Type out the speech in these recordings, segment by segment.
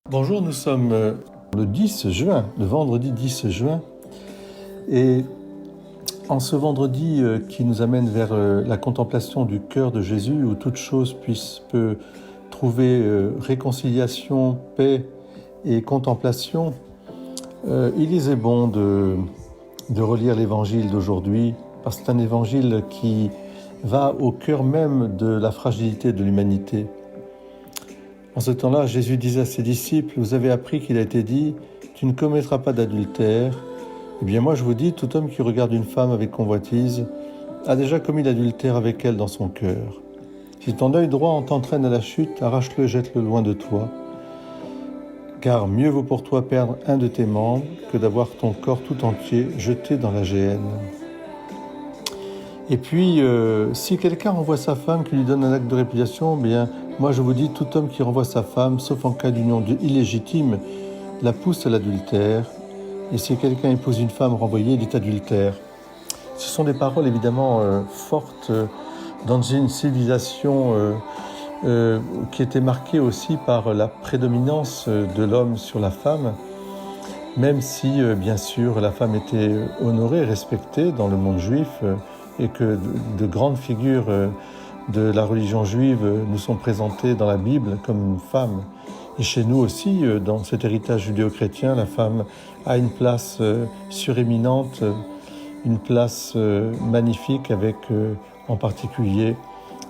Bonjour, nous sommes le 10 juin, le vendredi 10 juin. Et en ce vendredi qui nous amène vers la contemplation du cœur de Jésus, où toute chose peut trouver réconciliation, paix et contemplation, il est bon de relire l'évangile d'aujourd'hui, parce que c'est un évangile qui va au cœur même de la fragilité de l'humanité. En ce temps-là, Jésus disait à ses disciples, vous avez appris qu'il a été dit, tu ne commettras pas d'adultère. Eh bien moi je vous dis, tout homme qui regarde une femme avec convoitise a déjà commis l'adultère avec elle dans son cœur. Si ton œil droit t'entraîne à la chute, arrache-le, jette-le loin de toi. Car mieux vaut pour toi perdre un de tes membres que d'avoir ton corps tout entier jeté dans la géhenne. Et puis, si quelqu'un renvoie sa femme, qui lui donne un acte de répudiation, bien, moi je vous dis, tout homme qui renvoie sa femme, sauf en cas d'union illégitime, la pousse à l'adultère. Et si quelqu'un épouse une femme renvoyée, il est adultère. Ce sont des paroles évidemment fortes dans une civilisation qui était marquée aussi par la prédominance de l'homme sur la femme, même si, bien sûr, la femme était honorée, respectée dans le monde juif, et que de grandes figures de la religion juive nous sont présentées dans la Bible comme une femme. Et chez nous aussi, dans cet héritage judéo-chrétien, la femme a une place suréminente, une place magnifique avec en particulier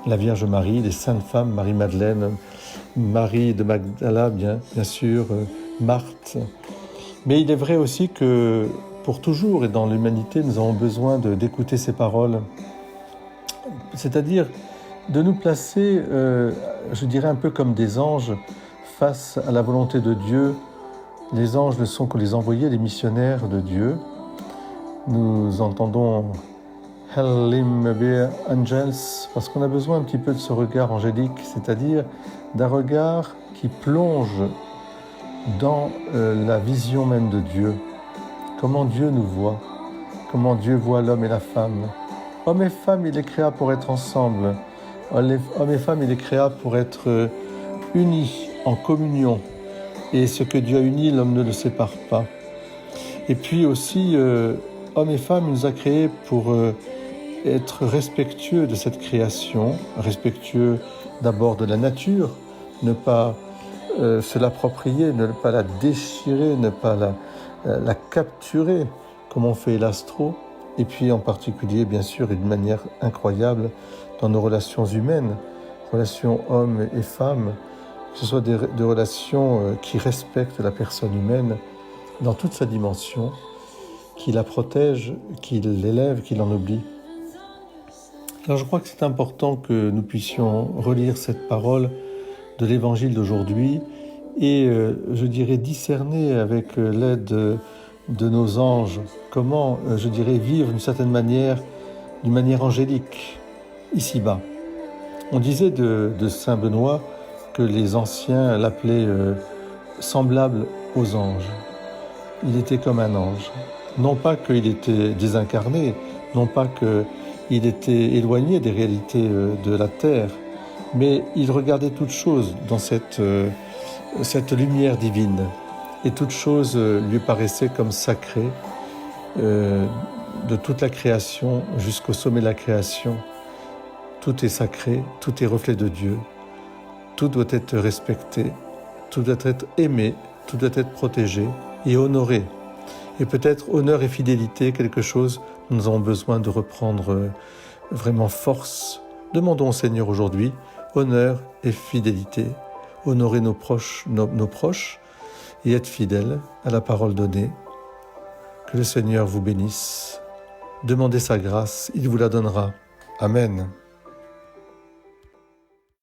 la Vierge Marie, les saintes femmes, Marie-Madeleine, Marie de Magdala, bien sûr, Marthe. Mais il est vrai aussi que pour toujours et dans l'humanité, nous avons besoin d'écouter ces paroles, c'est-à-dire de nous placer, je dirais un peu comme des anges face à la volonté de Dieu. Les anges ne sont que les envoyés, les missionnaires de Dieu. Nous entendons Hail be Angels parce qu'on a besoin un petit peu de ce regard angélique, c'est-à-dire d'un regard qui plonge dans la vision même de Dieu. Comment Dieu nous voit, comment Dieu voit l'homme et la femme. Homme et femme, il les créa pour être ensemble. Homme et femme, il les créa pour être unis, en communion. Et ce que Dieu a uni, l'homme ne le sépare pas. Et puis aussi, homme et femme, il nous a créés pour être respectueux de cette création, respectueux d'abord de la nature, ne pas se l'approprier, ne pas la déchirer, ne pas la capturer, comme on fait l'astro, et puis en particulier, bien sûr, et d'une manière incroyable, dans nos relations humaines, relations hommes et femmes, que ce soit des relations qui respectent la personne humaine dans toute sa dimension, qui la protègent, qui l'élèvent, qui l'en oublient. Alors je crois que c'est important que nous puissions relire cette parole de l'Évangile d'aujourd'hui et, je dirais, discerner avec l'aide de nos anges comment, je dirais, vivre d'une certaine manière, d'une manière angélique, ici-bas. On disait de Saint Benoît que les anciens l'appelaient semblable aux anges. Il était comme un ange. Non pas qu'il était désincarné, non pas qu'il était éloigné des réalités de la terre, mais il regardait toute chose dans cette lumière divine. Et toute chose lui paraissait comme sacrée, de toute la création jusqu'au sommet de la création. Tout est sacré, tout est reflet de Dieu. Tout doit être respecté, tout doit être aimé, tout doit être protégé et honoré. Et peut-être honneur et fidélité, quelque chose dont nous avons besoin de reprendre vraiment force. Demandons au Seigneur aujourd'hui honneur et fidélité, honorer nos proches et être fidèles à la parole donnée. Que le Seigneur vous bénisse. Demandez sa grâce, il vous la donnera. Amen.